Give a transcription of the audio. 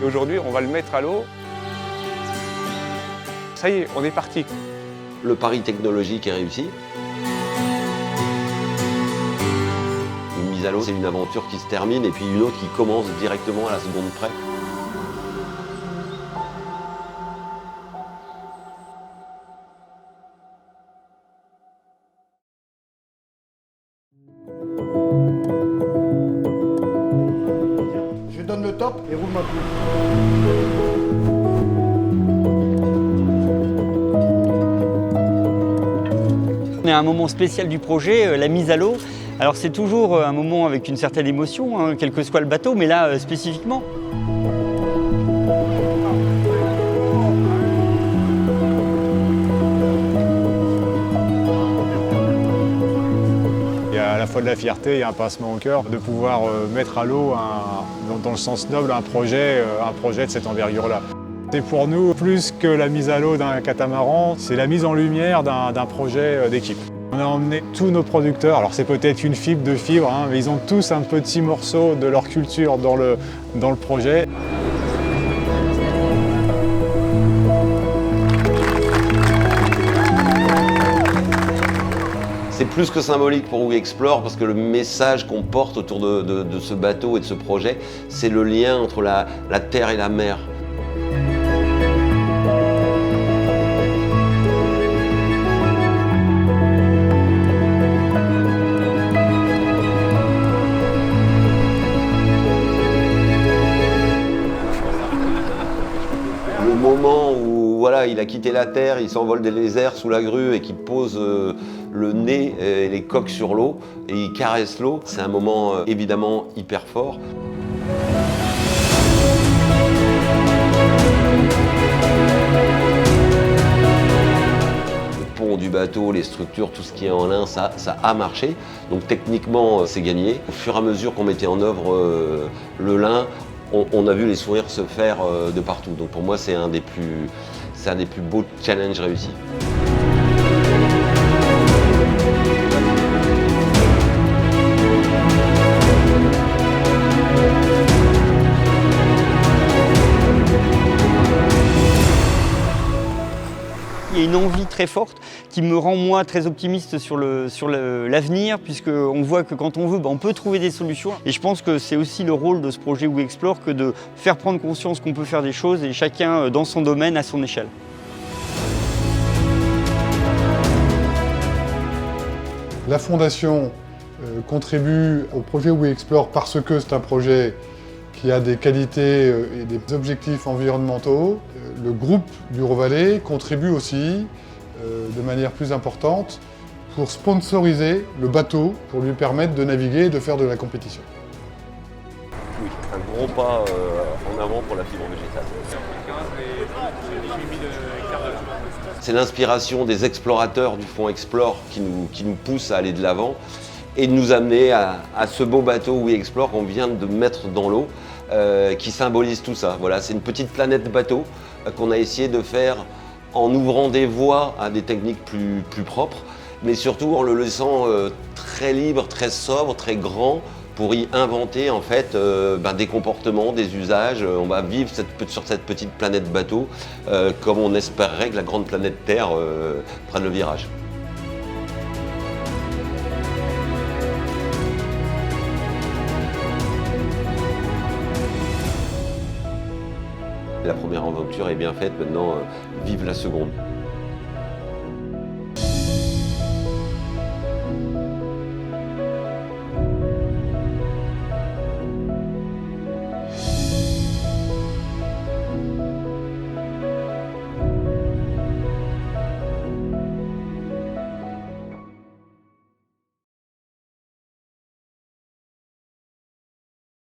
Et aujourd'hui, on va le mettre à l'eau. Ça y est, on est parti. Le pari technologique est réussi. Une mise à l'eau, c'est une aventure qui se termine et puis une autre qui commence directement à la seconde près. Je donne le top et roule ma poule. On est à un moment spécial du projet, la mise à l'eau. Alors c'est toujours un moment avec une certaine émotion, hein, quel que soit le bateau, mais là spécifiquement. Il y a à la fois de la fierté et un pincement au cœur de pouvoir mettre à l'eau, dans le sens noble, un projet de cette envergure-là. C'est pour nous plus que la mise à l'eau d'un catamaran, c'est la mise en lumière d'un projet d'équipe. On a emmené tous nos producteurs, alors c'est peut-être une fibre, deux fibres, hein, mais ils ont tous un petit morceau de leur culture dans le projet. C'est plus que symbolique pour We Explore parce que le message qu'on porte autour de ce bateau et de ce projet, c'est le lien entre la terre et la mer. Le moment où voilà, il a quitté la terre, il s'envole des airs sous la grue et qu'il pose le nez et les coques sur l'eau et il caresse l'eau, c'est un moment évidemment hyper fort. Le pont du bateau, les structures, tout ce qui est en lin, ça a marché. Donc techniquement, c'est gagné. Au fur et à mesure qu'on mettait en œuvre le lin, on a vu les sourires se faire de partout. Donc pour moi, c'est un des plus beaux challenges réussis. Il y a une envie très forte qui me rend moi très optimiste sur l'avenir, puisqu'on voit que quand on veut, on peut trouver des solutions. Et je pense que c'est aussi le rôle de ce projet We Explore que de faire prendre conscience qu'on peut faire des choses et chacun dans son domaine à son échelle. La Fondation contribue au projet We Explore parce que c'est un projet qui a des qualités et des objectifs environnementaux. Le groupe du Rovalet contribue aussi de manière plus importante pour sponsoriser le bateau, pour lui permettre de naviguer et de faire de la compétition. Oui, un gros pas en avant pour la fibre végétale. C'est l'inspiration des explorateurs du fonds Explore qui nous pousse à aller de l'avant et de nous amener à ce beau bateau We Explore qu'on vient de mettre dans l'eau, qui symbolise tout ça. Voilà, c'est une petite planète bateau qu'on a essayé de faire en ouvrant des voies à des techniques plus propres, mais surtout en le laissant très libre, très sobre, très grand, pour y inventer en fait des comportements, des usages. On va vivre sur cette petite planète bateau comme on espérerait que la grande planète Terre prenne le virage. La première aventure est bien faite, maintenant vive la seconde.